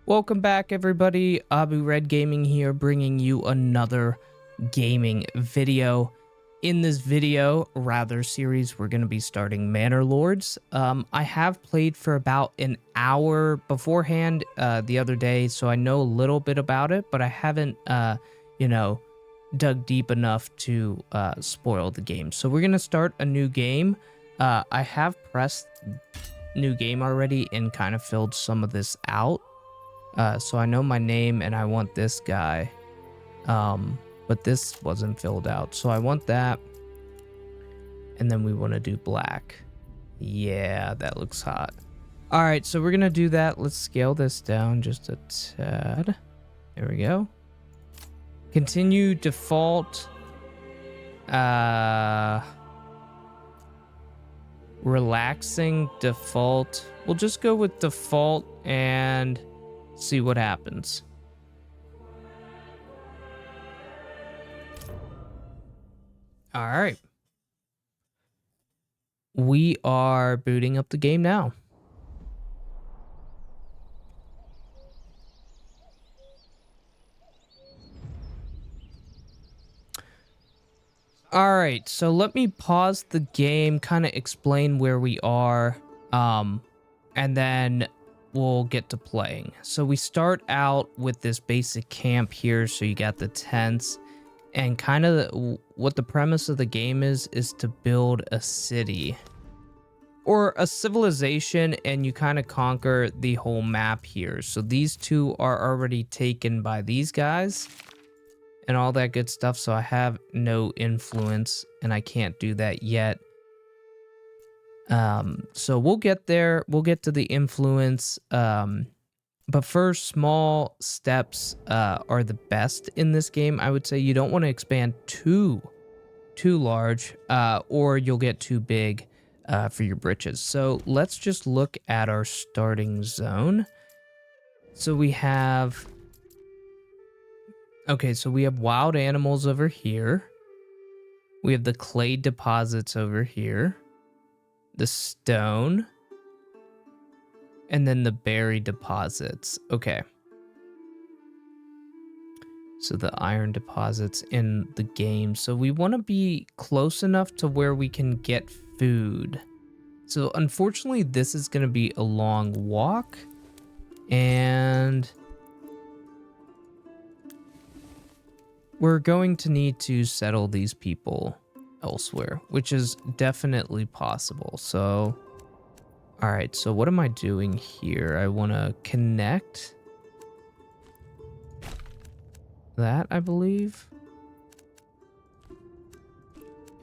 Welcome back, everybody. Abu Red Gaming here, bringing you another gaming video. In this video, rather series, we're going to be starting Manor Lords. I have played for about an hour beforehand the other day, so I know a little bit about it, but I haven't, dug deep enough to spoil the game. So we're going to start a new game. I have pressed new game already and kind of filled some of this out. So I know my name and I want this guy. But this wasn't filled out. So I want that. And then we want to do black. Yeah, that looks hot. All right, so we're going to do that. Let's scale this down just a tad. There we go. Continue default. Relaxing default. We'll just go with default and see what happens. All right. We are booting up the game now. All right, so let me pause the game, kind of explain where we are, and then we'll get to playing. So we start out with this basic camp here, so you got the tents, and kind of what the premise of the game is to build a city or a civilization, and you kind of conquer the whole map here. So these two are already taken by these guys and all that good stuff, so I have no influence and I can't do that yet. So we'll get there. We'll get to the influence. But first, small steps are the best in this game. I would say you don't want to expand too large, or you'll get too big for your britches. So let's just look at our starting zone. So we have... Okay, so we have wild animals over here. We have the clay deposits over here. The stone. And then the berry deposits. Okay. So the iron deposits in the game. So we want to be close enough to where we can get food. So unfortunately, this is going to be a long walk. And we're going to need to settle these people elsewhere, which is definitely possible. So, all right, so what am I doing here? I want to connect that, I believe.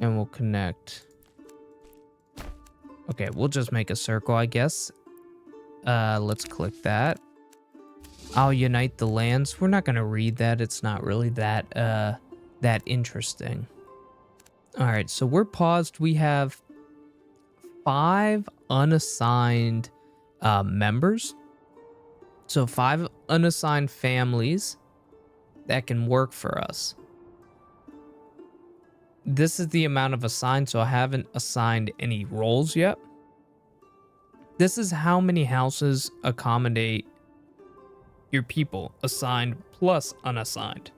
And we'll connect. Okay, we'll just make a circle, I guess. Let's click that. I'll unite the lands. We're not going to read that. It's not really that interesting. All right, so we're paused. We have 5 unassigned members. So 5 unassigned families that can work for us. This is the amount of assigned, so I haven't assigned any roles yet. This is how many houses accommodate your people, assigned plus unassigned.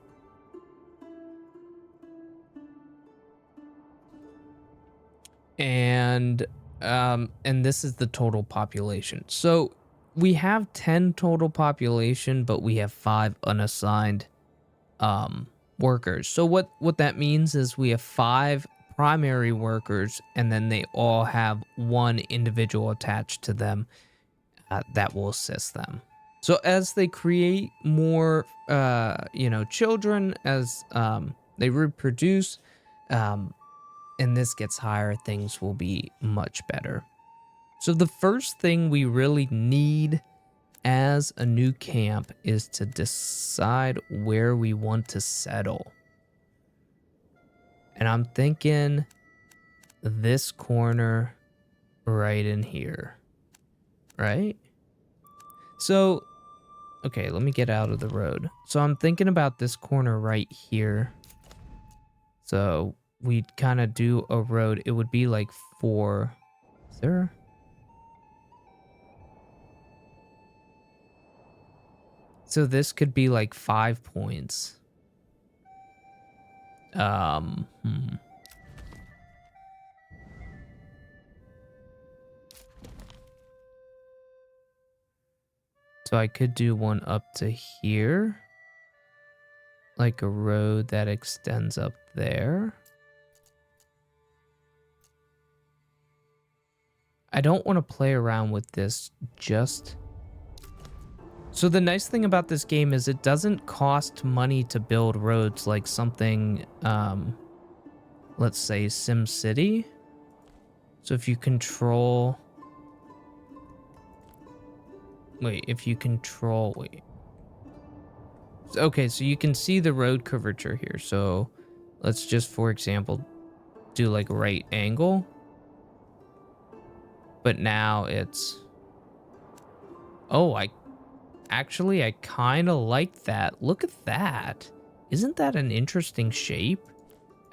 And this is the total population. So we have 10 total population, but we have 5 unassigned workers. So what that means is we have 5 primary workers, and then they all have 1 individual attached to them that will assist them. So as they create more, children, as they reproduce, and this gets higher, things will be much better. So the first thing we really need as a new camp is to decide where we want to settle. And I'm thinking this corner right in here, right? So, okay, let me get out of the road. So I'm thinking about this corner right here. So we'd kind of do a road. It would be like 4. Is there? So this could be like 5 points. Hmm. So I could do one up to here. Like a road that extends up there. I don't want to play around with this just... So the nice thing about this game is it doesn't cost money to build roads like something, let's say SimCity. So if you control... Wait. Okay, so you can see the road curvature here. So let's just, for example, do like right angle. But now it's... Oh, I kind of like that. Look at that. Isn't that an interesting shape?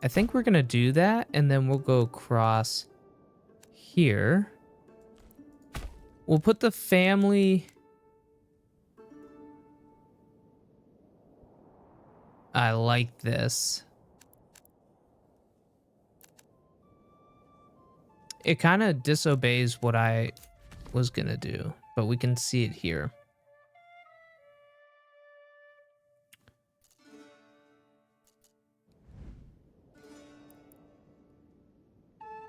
I think we're going to do that, and then we'll go across here. We'll put the family... I like this. It kind of disobeys what I was going to do, but we can see it here.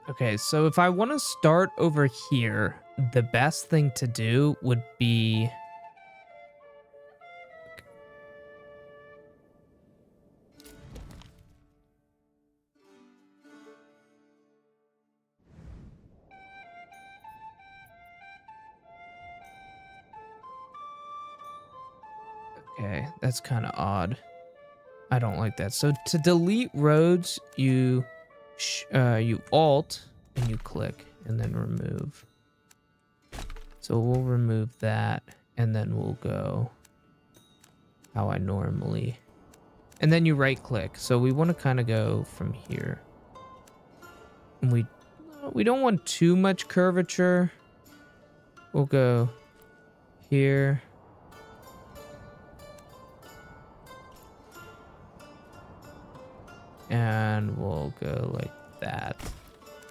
Okay, so if I want to start over here, the best thing to do would be... Okay, that's kind of odd. I don't like that. So to delete roads, you alt and you click and then remove. So we'll remove that and then we'll go how I normally. And then you right click. So we want to kind of go from here. And we don't want too much curvature. We'll go here. And we'll go like that.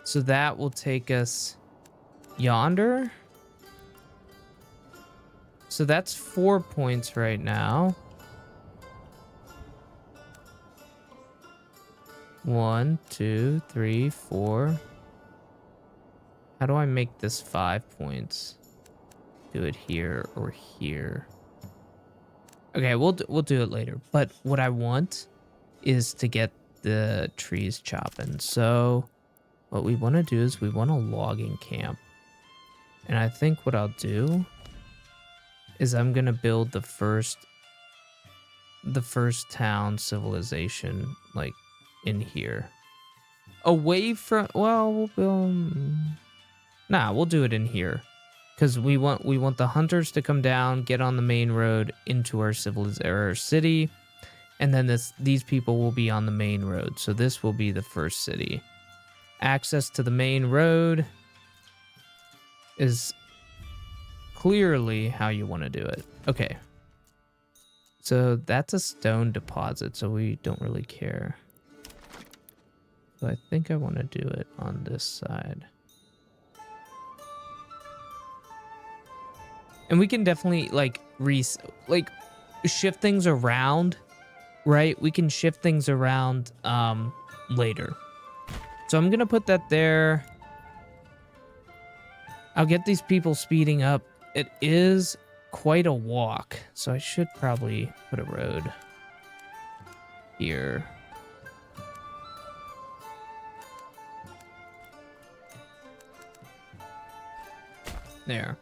So that will take us yonder. So that's 4 points right now. 1, 2, 3, 4. How do I make this 5 points? Do it here or here. Okay, we'll do it later. But what I want is to get the trees chopping. So what we want to do is we want a logging camp. And I think what I'll do is I'm going to build the first town civilization like in here. Away from, well, we'll build, nah, we'll do it in here. Because we want the hunters to come down, get on the main road into our city, and then these people will be on the main road. So this will be the first city. Access to the main road is clearly how you want to do it. Okay. So that's a stone deposit, so we don't really care. So I think I want to do it on this side. And we can definitely like shift things around, right? We can shift things around later. So I'm going to put that there. I'll get these people speeding up. It is quite a walk, so I should probably put a road here. There.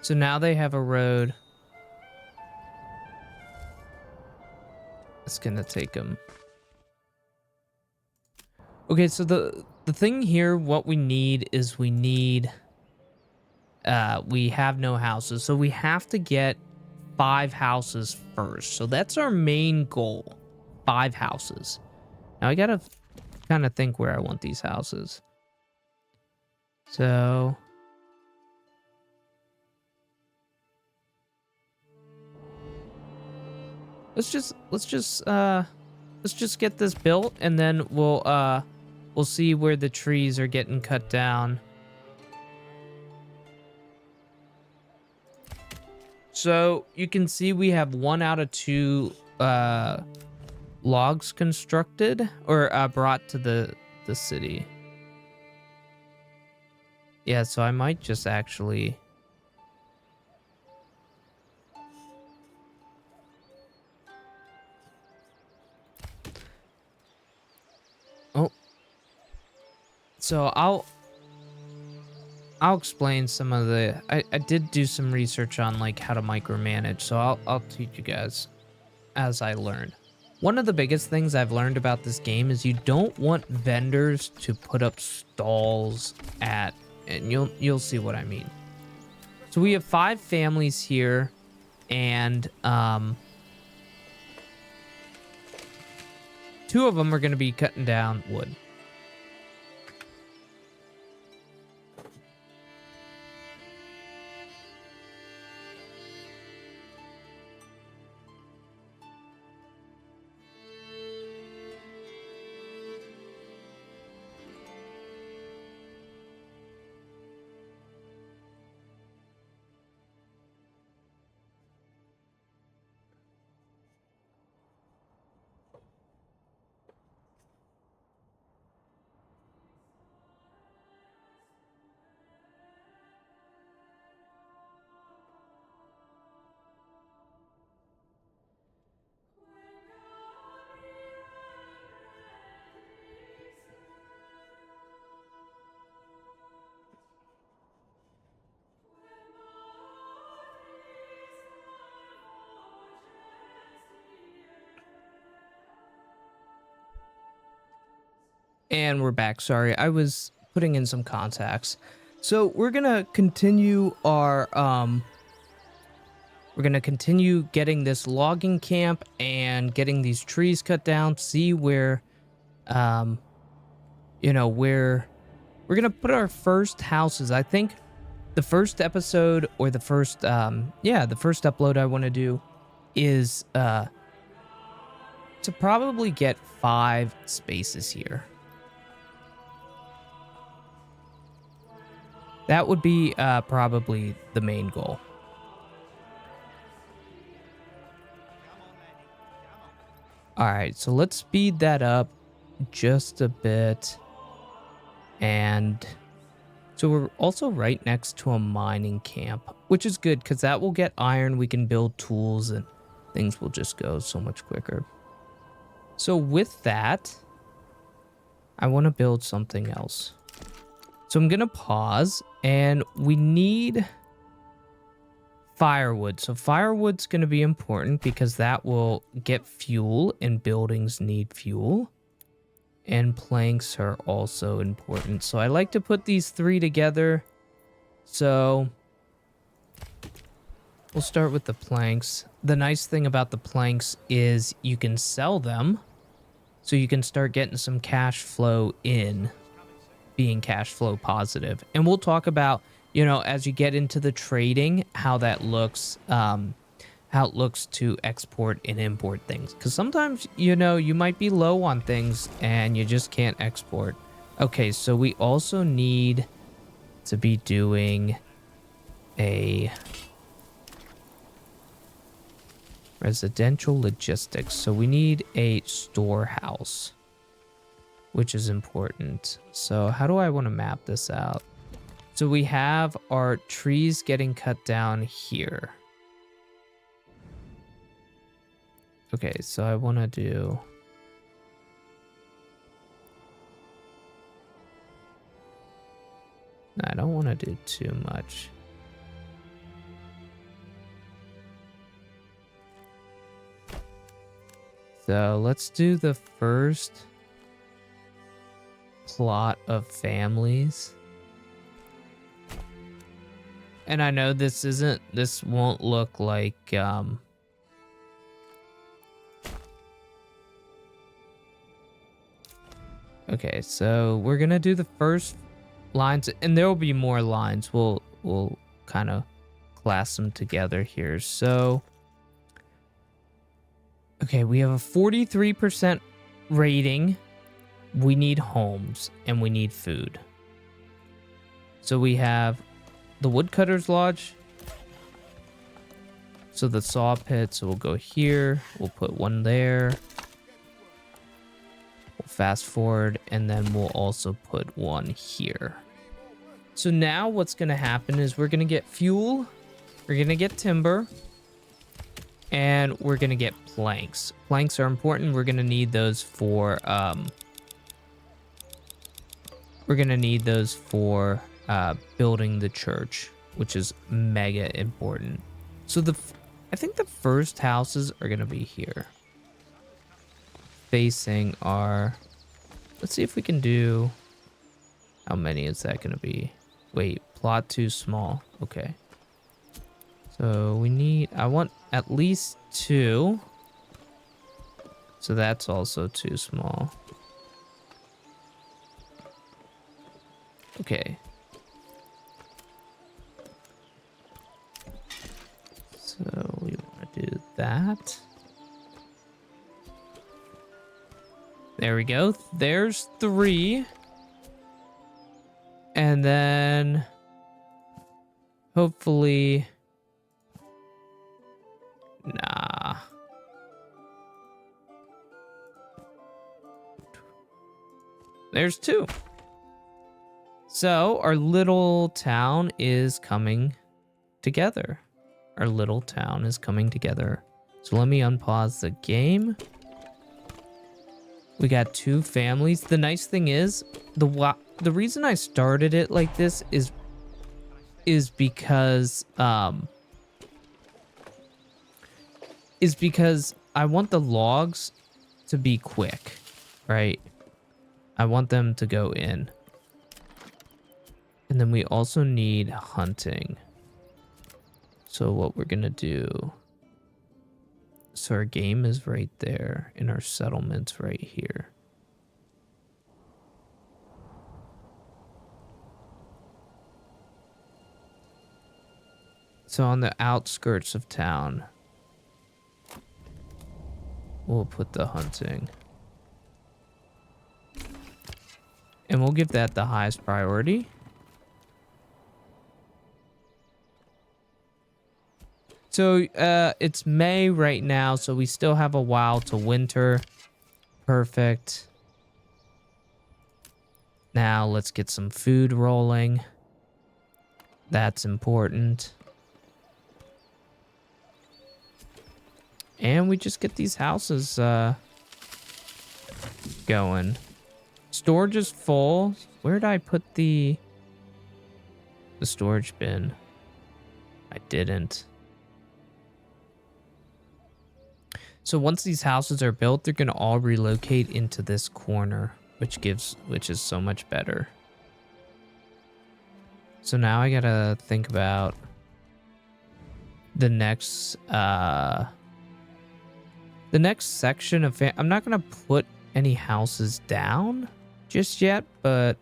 So now they have a road. It's gonna take them. Okay, so the thing here, what we need is we have no houses, so we have to get 5 houses first. So that's our main goal, 5 houses. Now I gotta kind of think where I want these houses. So let's just get this built, and then we'll see where the trees are getting cut down. So you can see we have 1 out of 2 logs constructed or brought to the city. Yeah, so I might just actually. Oh, so I'll explain some of the. I did do some research on like how to micromanage, so I'll teach you guys as I learn. One of the biggest things I've learned about this game is you don't want vendors to put up stalls at, and you'll see what I mean. So we have 5 families here, and 2 of them are going to be cutting down wood. And we're back. Sorry, I was putting in some contacts. So we're gonna continue our we're gonna continue getting this logging camp and getting these trees cut down. See where, where we're gonna put our first houses. I think the first episode or the first the first upload I want to do is to probably get 5 spaces here. That would be probably the main goal. All right, so let's speed that up just a bit. And so we're also right next to a mining camp, which is good because that will get iron. We can build tools and things will just go so much quicker. So with that, I want to build something else. So I'm going to pause, and we need firewood. So firewood's going to be important because that will get fuel, and buildings need fuel. And planks are also important. So I like to put these 3 together. So we'll start with the planks. The nice thing about the planks is you can sell them. So you can start getting some cash flow in, being cash flow positive. And we'll talk about, as you get into the trading, how that looks, how it looks to export and import things. Because sometimes, you might be low on things and you just can't export. Okay, so we also need to be doing a residential logistics. So we need a storehouse, which is important. So how do I want to map this out? So we have our trees getting cut down here. Okay, so I want to do... No, I don't want to do too much. So let's do the first plot of families. And I know this won't look like, okay, so we're gonna do the first lines, and there will be more lines. We'll kind of class them together here. So Okay, we have a 43% rating. We need homes and we need food. So we have the Woodcutter's Lodge. So the saw pit, so we'll go here. We'll put one there. We'll fast forward, and then we'll also put one here. So now what's going to happen is we're going to get fuel. We're going to get timber. And we're going to get planks. Planks are important. We're going to need those for... building the church, which is mega important. So I think the first houses are gonna be here, facing our. Let's see if we can do. How many is that gonna be? Wait, plot too small. Okay. So we need. I want at least 2. So that's also too small. Okay. So we want to do that. There we go. There's 3. And then hopefully... Nah. There's 2. So our little town is coming together. Our little town is coming together. So let me unpause the game. We got 2 families. The nice thing is, the reason I started it like this is because I want the logs to be quick, right? I want them to go in. And then we also need hunting. So what we're gonna do, so our game is right there and our settlement's right here. So on the outskirts of town, we'll put the hunting. And we'll give that the highest priority. So it's May right now, so we still have a while to winter. Perfect. Now let's get some food rolling. That's important. And we just get these houses going. Storage is full. Where did I put the storage bin? I didn't. So once these houses are built, they're going to all relocate into this corner, which is so much better. So now I got to think about the next section of I'm not going to put any houses down just yet, but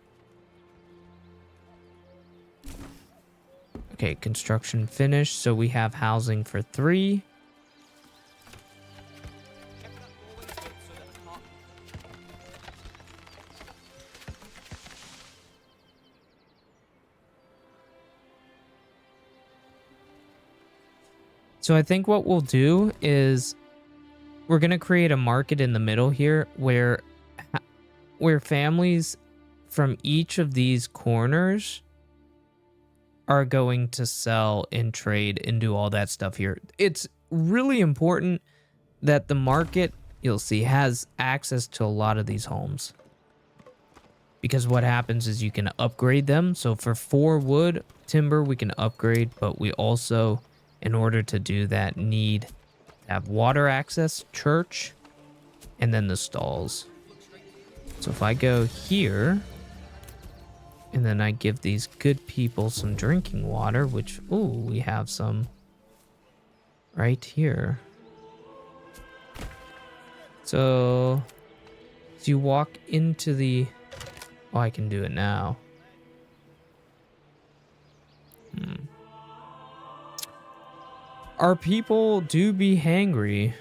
okay, construction finished. So we have housing for 3. So I think what we'll do is we're going to create a market in the middle here where families from each of these corners are going to sell and trade and do all that stuff here. It's really important that the market, you'll see, has access to a lot of these homes. Because what happens is you can upgrade them. So for 4 wood, timber, we can upgrade, but we also, in order to do that, need to have water access, church, and then the stalls. So if I go here, and then I give these good people some drinking water, which, ooh, we have some right here. So you walk into the, oh, I can do it now. Our people do be hangry.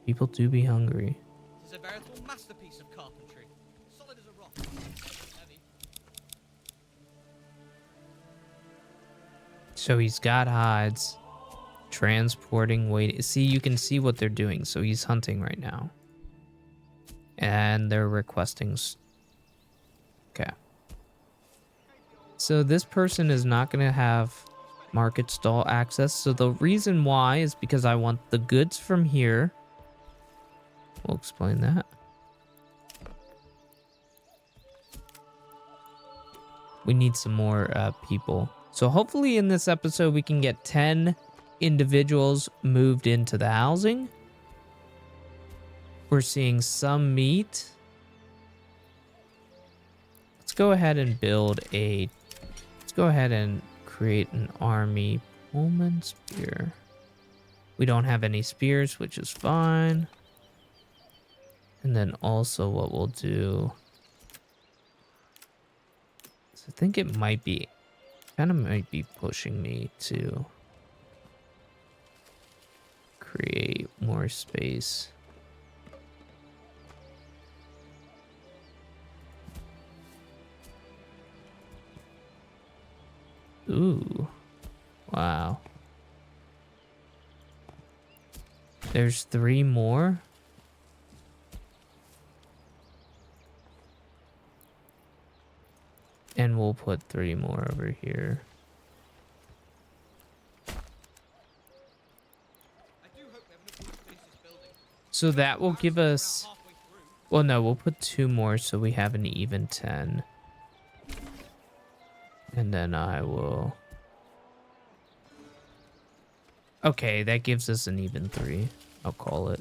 People do be hungry. It is a veritable masterpiece of carpentry. Solid as a rock. Heavy. So he's got hides. Transporting, waiting. See, you can see what they're doing. So he's hunting right now. And they're requesting. Okay. So this person is not going to have market stall access. So the reason why is because I want the goods from here. We'll explain that. We need some more people. So hopefully in this episode, we can get 10 individuals moved into the housing. We're seeing some meat. Let's go ahead and let's go ahead and create an army. Pullman spear. We don't have any spears, which is fine. And then also what we'll do. So I think it might be, might be pushing me to create more space. Ooh, wow. There's 3 more. And we'll put 3 more over here. So that will give us, well, no, we'll put 2 more so we have an even 10. And then I will. Okay, that gives us an even 3. I'll call it.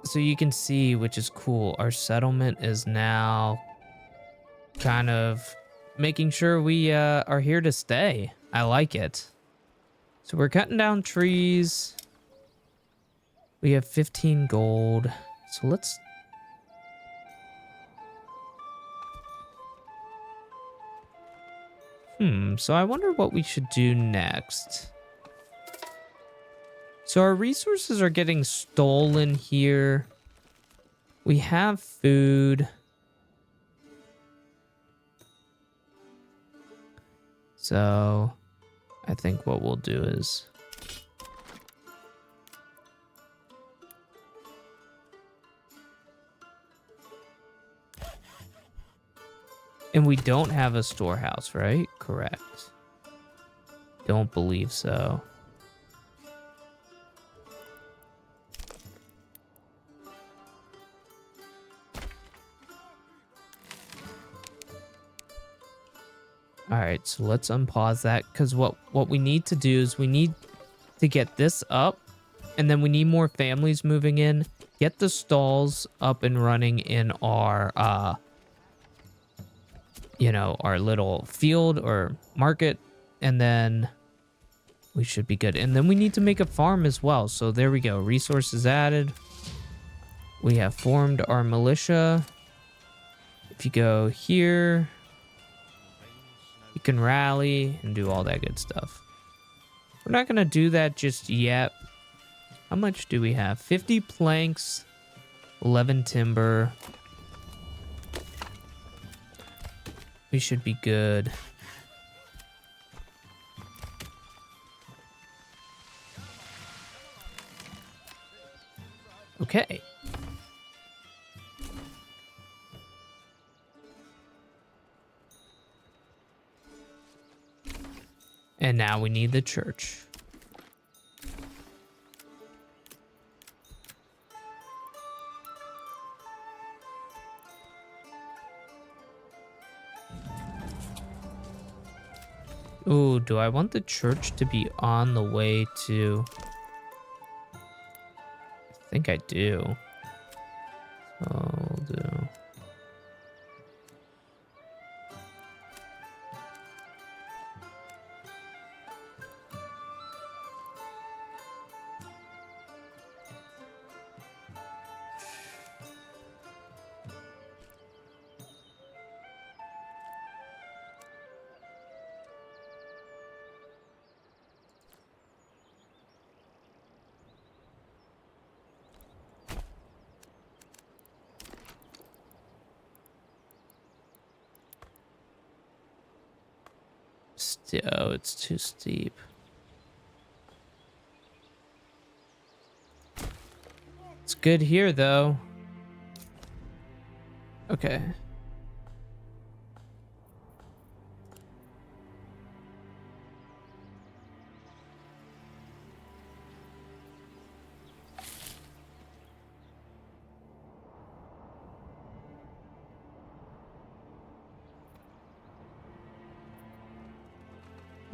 So you can see, which is cool, our settlement is now kind of making sure we are here to stay. I like it. So we're cutting down trees. We have 15 gold. So let's... So I wonder what we should do next. So our resources are getting stolen here. We have food. So I think what we'll do is... And we don't have a storehouse, right? Correct. Don't believe so. All right, so let's unpause that, because what we need to do is we need to get this up, and then we need more families moving in. Get the stalls up and running in our our little field or market, and then we should be good. And then we need to make a farm as well. So there we go. Resources added. We have formed our militia. If you go here, you can rally and do all that good stuff. We're not going to do that just yet. How much do we have? 50 planks, 11 timber. We should be good. Okay. And now we need the church. Ooh, do I want the church to be on the way to... I think I do. I'll do... Oh, it's too steep. It's good here, though. Okay.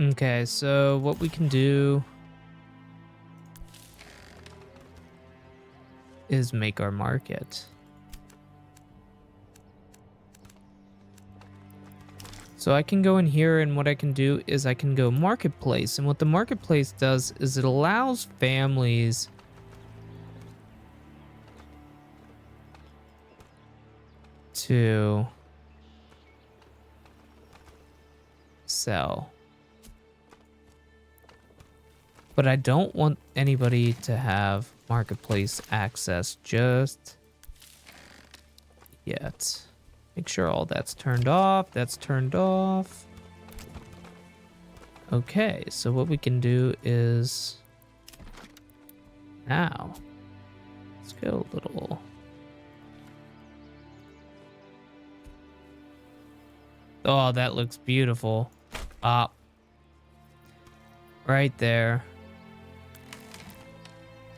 Okay, so what we can do is make our market. So I can go in here, and what I can do is I can go marketplace. And what the marketplace does is it allows families to sell. But I don't want anybody to have marketplace access just yet. Make sure all that's turned off. That's turned off. Okay, so what we can do is now let's go a little. Oh, that looks beautiful. Right there.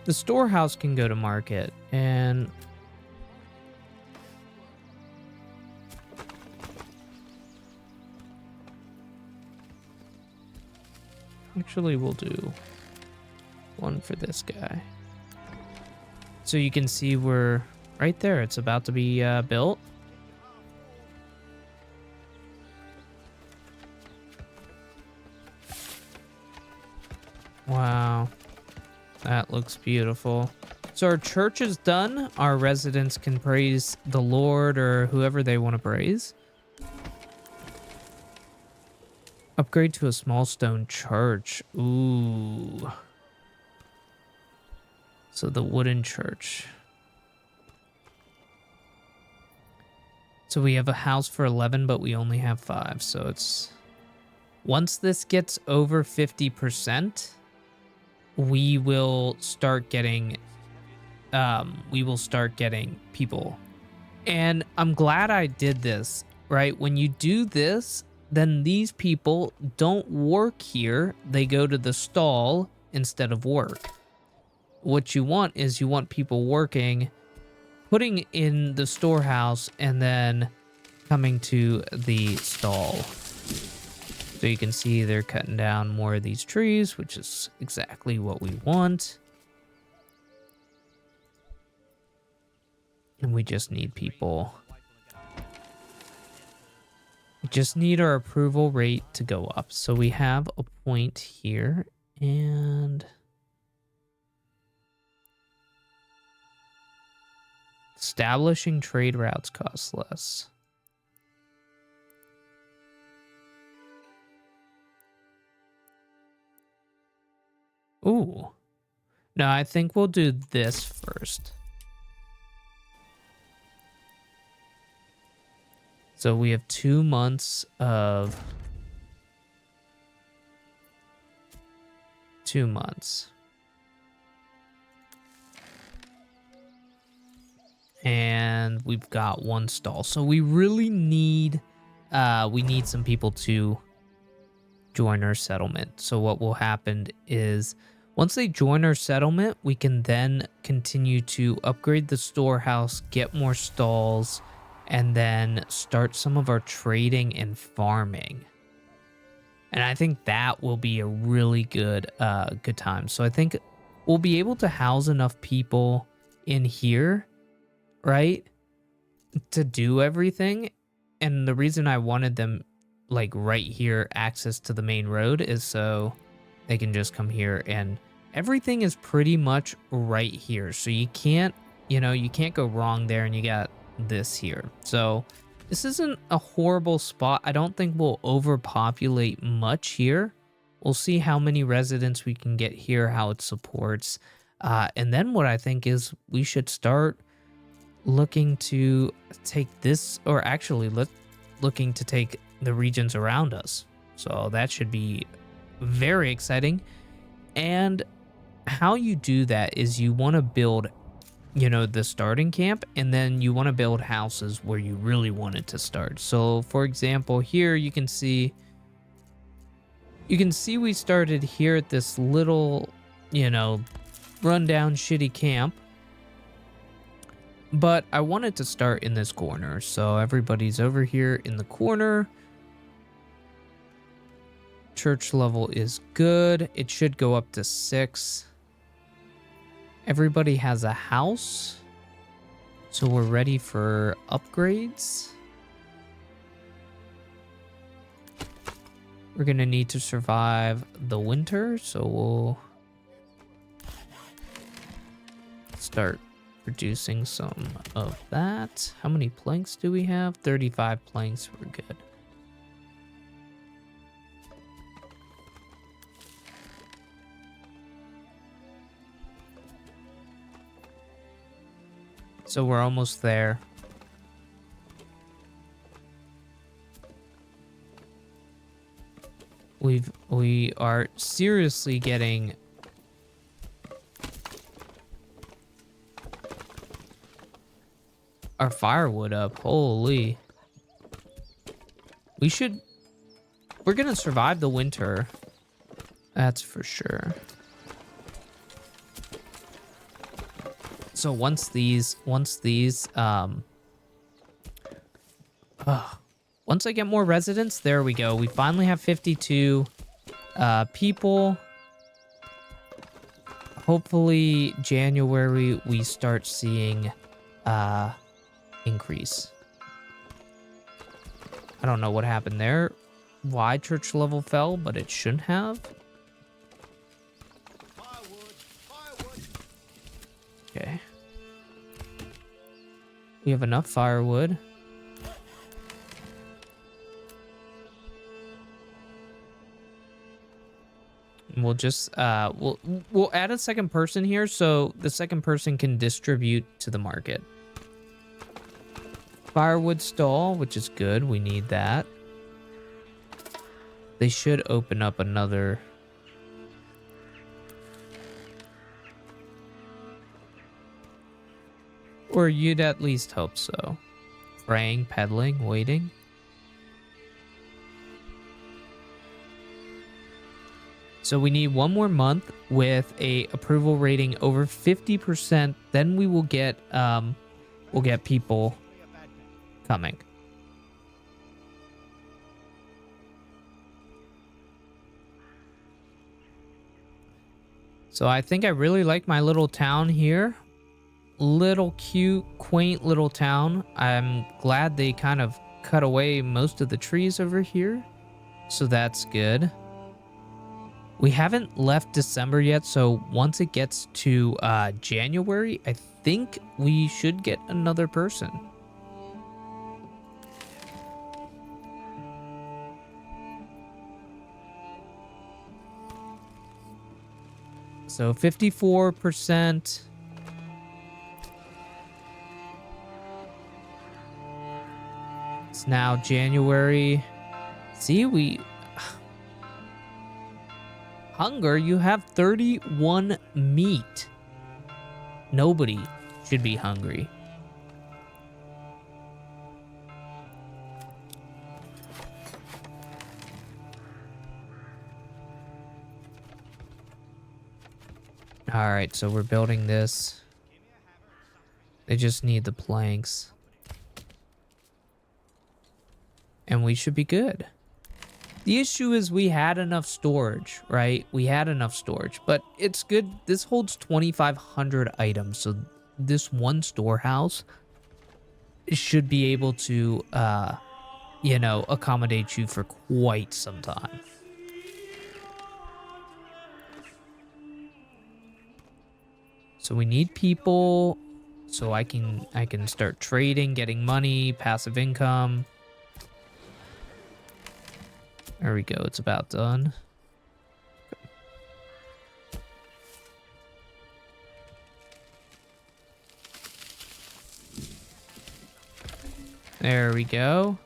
The storehouse can go to market, and actually we'll do one for this guy. So you can see we're right there. It's about to be built. Wow. That looks beautiful. So our church is done. Our residents can praise the Lord or whoever they want to praise. Upgrade to a small stone church. Ooh. So the wooden church. So we have a house for 11, but we only have 5. So it's... Once this gets over 50%, we will start getting people. And I'm glad I did this, right? When you do this, then these people don't work here. They go to the stall instead of work. What you want is you want people working, putting in the storehouse, and then coming to the stall. So you can see they're cutting down more of these trees, which is exactly what we want. And we just need people. We just need our approval rate to go up. So we have a point here, and establishing trade routes costs less. Ooh. No, I think we'll do this first. So we have 2 months of... 2 months. And we've got 1 stall. So we really need... we need some people to join our settlement. So what will happen is... Once they join our settlement, we can then continue to upgrade the storehouse, get more stalls, and then start some of our trading and farming. And I think that will be a really good good time. So I think we'll be able to house enough people in here, right, to do everything. And the reason I wanted them like right here, access to the main road, is so they can just come here, and everything is pretty much right here. So you can't, you can't go wrong there, and you got this here. So this isn't a horrible spot. I don't think we'll overpopulate much here. We'll see how many residents we can get here, how it supports. And then what I think is we should start looking to take this, or actually looking to take the regions around us. So that should be very exciting. And how you do that is you want to build, the starting camp, and then you want to build houses where you really want it to start. So for example, here you can see we started here at this little, rundown shitty camp. But I wanted to start in this corner. So everybody's over here in the corner. Church level is good. It should go up to 6. Everybody has a house. So we're ready for upgrades. We're going to need to survive the winter. So we'll start producing some of that. How many planks do we have? 35 planks. We're good. So we're almost there. We are seriously getting our firewood up. Holy. We're gonna survive the winter. That's for sure. So once these, once I get more residents, there we go. We finally have 52 people. Hopefully January we start seeing increase. I don't know what happened there. Why church level fell, but it shouldn't have. Okay. We have enough firewood. And we'll just we'll add a second person here so the second person can distribute to the market. Firewood stall, which is good. We need that. They should open up another. Or you'd at least hope so. Praying, peddling, waiting. So we need one more month with a approval rating over 50%. Then we will get people coming. So I think I really like my little town here. Little cute, quaint little town. I'm glad they kind of cut away most of the trees over here. So that's good. We haven't left December yet, so once it gets to January, I think we should get another person. So 54%. It's now January. See, hunger, you have 31 meat. Nobody should be hungry. All right, so we're building this. They just need the planks. And we should be good. The issue is we had enough storage, right? We had enough storage, but it's good. This holds 2,500 items. So this one storehouse should be able to, accommodate you for quite some time. So we need people so I can start trading, getting money, passive income. There we go. It's about done. There we go.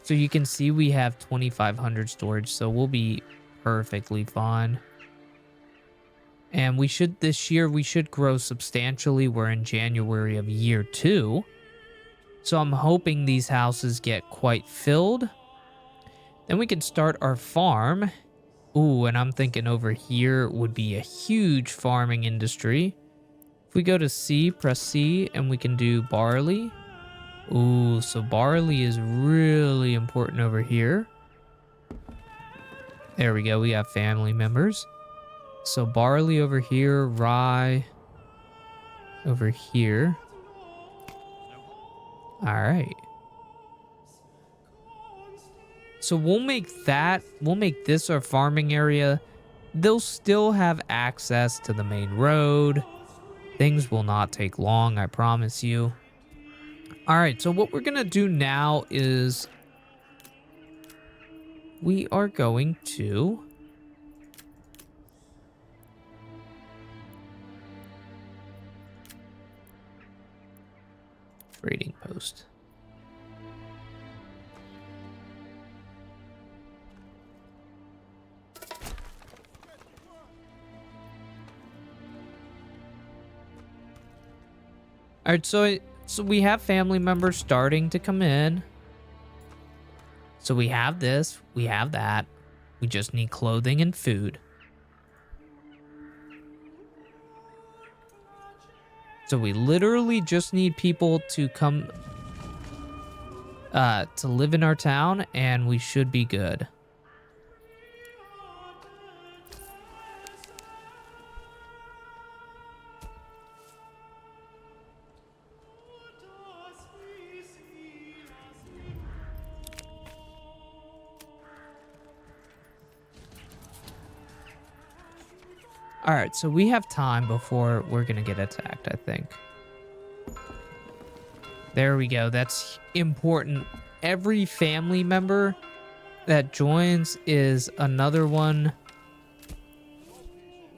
So you can see we have 2,500 storage, so we'll be perfectly fine. And we should, this year, we should grow substantially. We're in January of year 2. So I'm hoping these houses get quite filled. Then we can start our farm. Ooh, and I'm thinking over here would be a huge farming industry. If we go to C, press C, and we can do barley. Ooh, so barley is really important over here. There we go, we have family members. So barley over here, rye over here. All right. So we'll make this our farming area. They'll still have access to the main road. Things will not take long, I promise you. All right, so what we're gonna do now is we are going to trading post. All right, so we have family members starting to come in. So we have this, we have that. We just need clothing and food. So we literally just need people to come to live in our town, and we should be good. All right, so we have time before we're gonna get attacked, I think. There we go. That's important. Every family member that joins is another one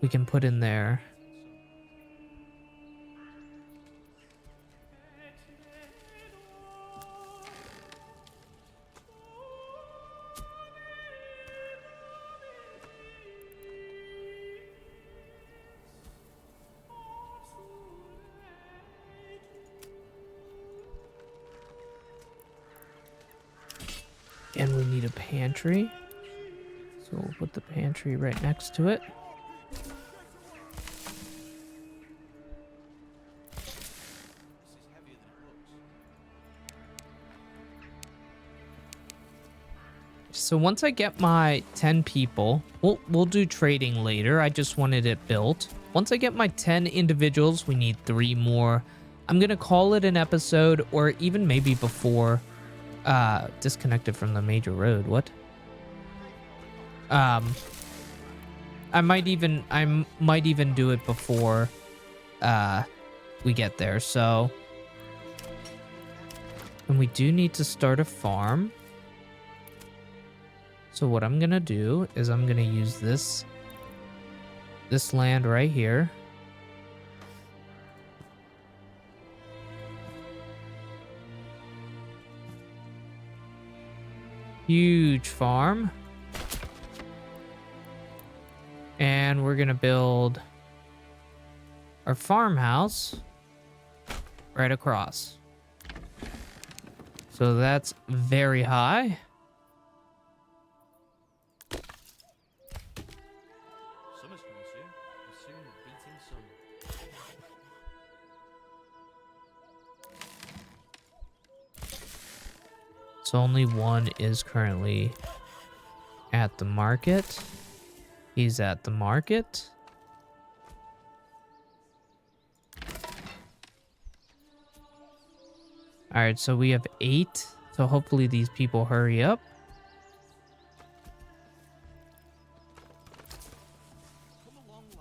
we can put in there. And we need a pantry. So we'll put the pantry right next to it. So once I get my 10 people, we'll do trading later. I just wanted it built. Once I get my 10 individuals, we need 3 more. I'm gonna call it an episode, or even maybe before. Disconnected from the major road. What? I might even do it before we get there. So, and we do need to start a farm. So what I'm gonna do is I'm gonna use this land right here. Huge farm. And we're gonna build our farmhouse right across. So that's very high. Summer's coming soon. The soon beating sun. So only one is currently at the market. He's at the market. All right, so we have 8. So hopefully these people hurry up.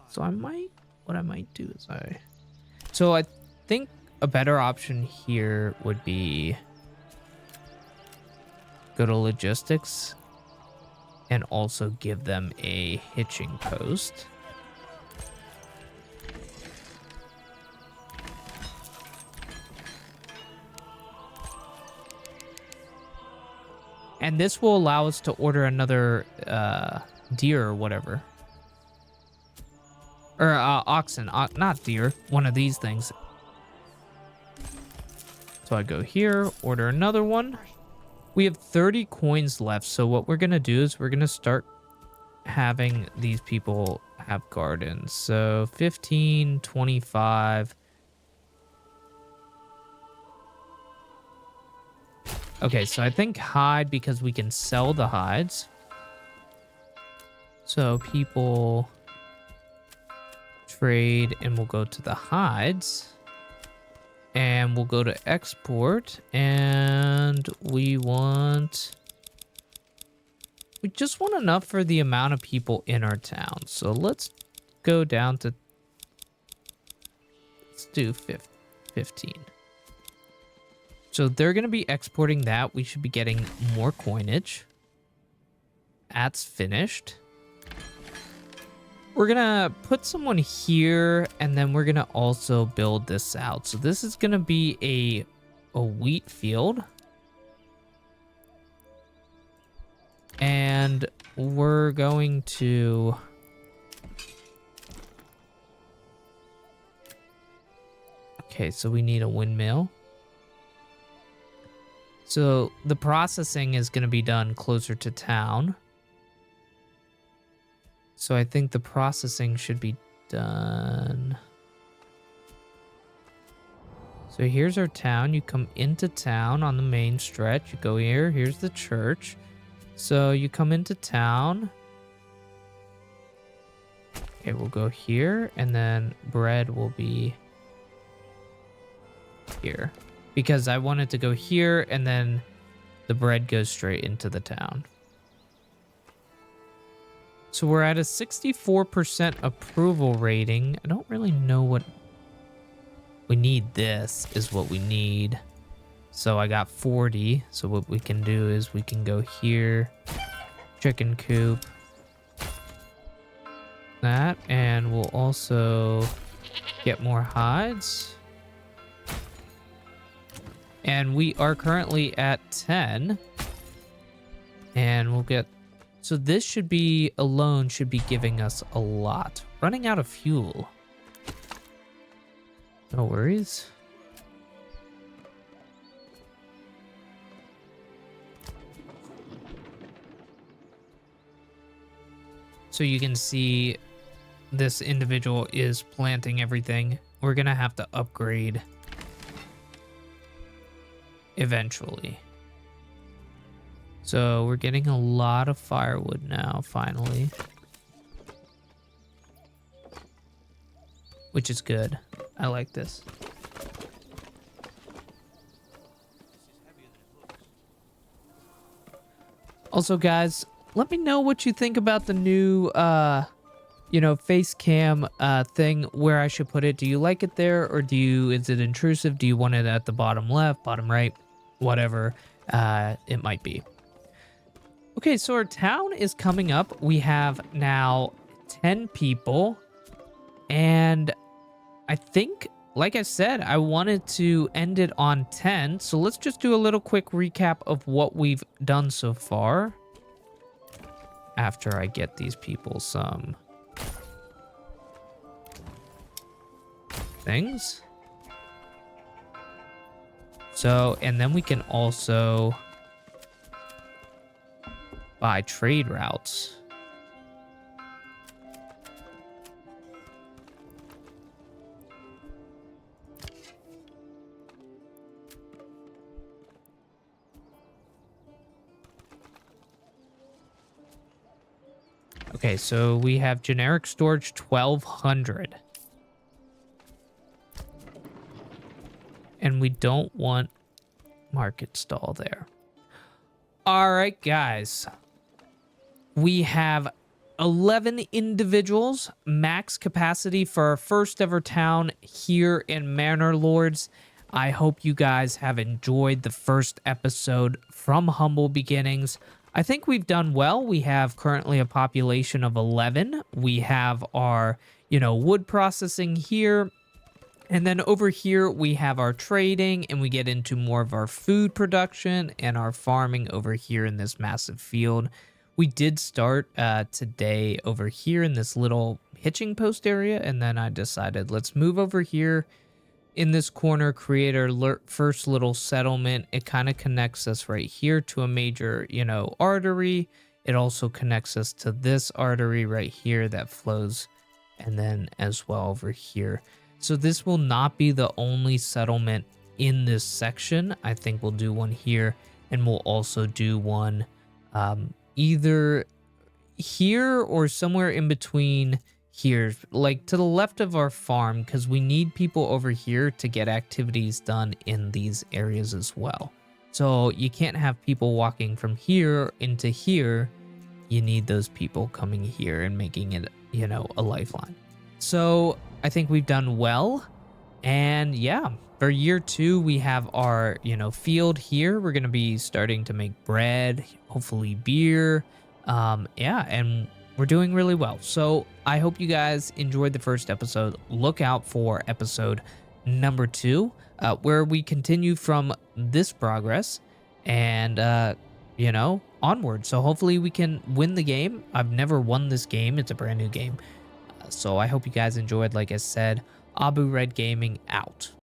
So what I might do is so I think a better option here would be go to logistics and also give them a hitching post. And this will allow us to order another deer or whatever. Or oxen, not deer. One of these things. So I go here, order another one. We have 30 coins left. So what we're going to do is we're going to start having these people have gardens. So 15, 25. Okay, so I think hide because we can sell the hides. So people trade and we'll go to the hides. And we'll go to export and we just want enough for the amount of people in our town. So let's go down to, let's do 15. So they're going to be exporting that. We should be getting more coinage. That's finished. We're going to put someone here, and then we're going to also build this out. So this is going to be a wheat field. And we're going to... Okay, so we need a windmill. So the processing is going to be done closer to town. So I think the processing should be done. So here's our town. You come into town on the main stretch. You go here. Here's the church. So you come into town. Okay, we'll go here. And then bread will be here. Because I wanted to go here and then the bread goes straight into the town. So we're at a 64% approval rating. I don't really know what we need. This is what we need. So I got 40. So what we can do is we can go here, chicken coop, that, and we'll also get more hides. And we are currently at 10. And we'll get... So this should be, alone, should be giving us a lot. Running out of fuel. No worries. So you can see this individual is planting everything. We're going to have to upgrade eventually. So we're getting a lot of firewood now, finally. Which is good. I like this. Also, guys, let me know what you think about the new, face cam thing, where I should put it. Do you like it there, or is it intrusive? Do you want it at the bottom left, bottom right, whatever it might be? Okay, so our town is coming up. We have now 10 people. And I think, like I said, I wanted to end it on 10. So let's just do a little quick recap of what we've done so far. After I get these people some things. So, and then we can also buy trade routes. Okay, so we have generic storage 1200. And we don't want market stall there. All right, guys. We have 11 individuals, max capacity for our first ever town here in Manor Lords. I hope you guys have enjoyed the first episode from Humble Beginnings. I think we've done well. We have currently a population of 11. We have our, wood processing here. And then over here, we have our trading and we get into more of our food production and our farming over here in this massive field. We did start today over here in this little hitching post area. And then I decided let's move over here in this corner, create our first little settlement. It kind of connects us right here to a major, artery. It also connects us to this artery right here that flows, and then as well over here. So this will not be the only settlement in this section. I think we'll do one here, and we'll also do one either here or somewhere in between here, like to the left of our farm, because we need people over here to get activities done in these areas as well. So you can't have people walking from here into here. You need those people coming here and making it, a lifeline. So I think we've done well. And yeah, for year 2, we have our, field here. We're going to be starting to make bread, hopefully beer. Yeah, and we're doing really well. So I hope you guys enjoyed the first episode. Look out for episode number 2, where we continue from this progress and, onward. So hopefully we can win the game. I've never won this game. It's a brand new game. So I hope you guys enjoyed. Like I said, Abu Red Gaming out.